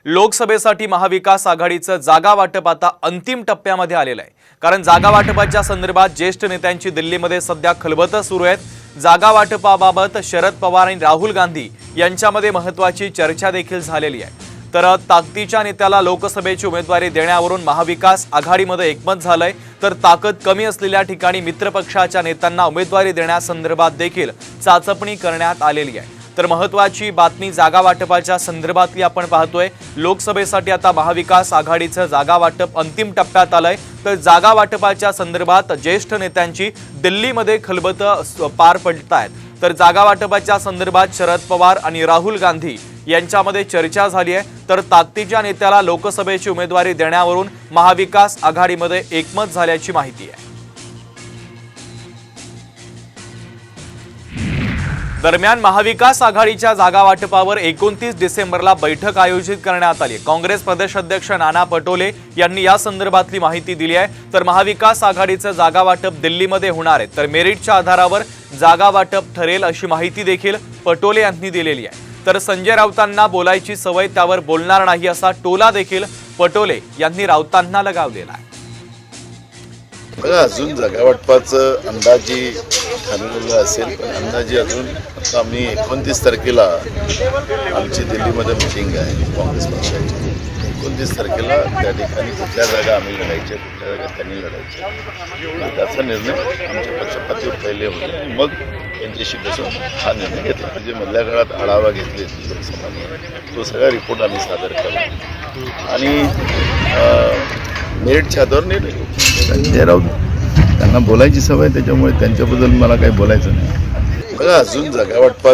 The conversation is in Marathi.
लोकसभेसाठी महाविकास आघाडीचं जागा वाटप आता अंतिम टप्प्यामध्ये आलेलं आहे। कारण जागा वाटपाच्या संदर्भात ज्येष्ठ नेत्यांची दिल्लीमध्ये सध्या खलबतं सुरू आहेत। जागा वाटपाबाबत शरद पवार आणि राहुल गांधी यांच्यामध्ये महत्त्वाची चर्चा देखील झालेली आहे। तर ताकदीच्या नेत्याला लोकसभेची उमेदवारी देण्यावरून महाविकास आघाडीमध्ये एकमत झालंय, तर ताकद कमी असलेल्या ठिकाणी मित्रपक्षाच्या नेत्यांना उमेदवारी देण्यासंदर्भात देखील चाचपणी करण्यात आलेली आहे। तर महत्त्वाची बातमी जागा वाटपाच्या संदर्भातली आपण पाहतोय। लोकसभेसाठी आता महाविकास आघाडीचं जागा वाटप अंतिम टप्प्यात आलंय। तर जागा वाटपाच्या संदर्भात ज्येष्ठ नेत्यांची दिल्लीमध्ये खलबतं पार पडतायत। तर जागा वाटपाच्या संदर्भात शरद पवार आणि राहुल गांधी यांच्यामध्ये चर्चा झाली आहे। तर ताकदीच्या नेत्याला लोकसभेची उमेदवारी देण्यावरून महाविकास आघाडीमध्ये एकमत झाल्याची माहिती आहे। दरम्यान महाविकास आघाडीच्या जागा वाटपावर 29 डिसेंबरला बैठक आयोजित करण्यात आली। काँग्रेस प्रदेश अध्यक्ष नाना पटोले यांनी या संदर्भातली माहिती दिली आहे। तर महाविकास आघाडीचं जागा वाटप दिल्लीमध्ये होणार आहे। तर मेरिटच्या आधारावर जागा वाटप ठरेल अशी माहिती देखील पटोले यांनी दिलेली आहे। तर संजय राऊतांना बोलायची सवय, त्यावर बोलणार नाही असा टोला देखील पटोले यांनी राऊतांना लगावलेला आहे। अजून जागा वाटपाचं अंदाजी ठरलेलं असेल, पण अंदाजी अजून आता आम्ही 29 तारखेला आमची दिल्लीमध्ये मिटिंग आहे काँग्रेस पक्षाची। 29 तारखेला त्या ठिकाणी कुठल्या जागा आम्ही लढायच्या, कुठल्या जागा त्यांनी लढायच्या, त्याचा निर्णय आमच्या पक्षपातीवर पहिले होते, मग त्यांच्याशी बसून हा निर्णय घेतला। म्हणजे मधल्या काळात आढावा घेतले लोकसभेने, तो सगळा रिपोर्ट आम्ही सादर केला आणि मेरिटच्या आधारावर निर्णय घेऊ। संजय राऊत त्यांना बोलायची सवय, त्याच्यामुळे त्यांच्याबद्दल मला काही बोलायचं नाही। अजून जागा वाटपात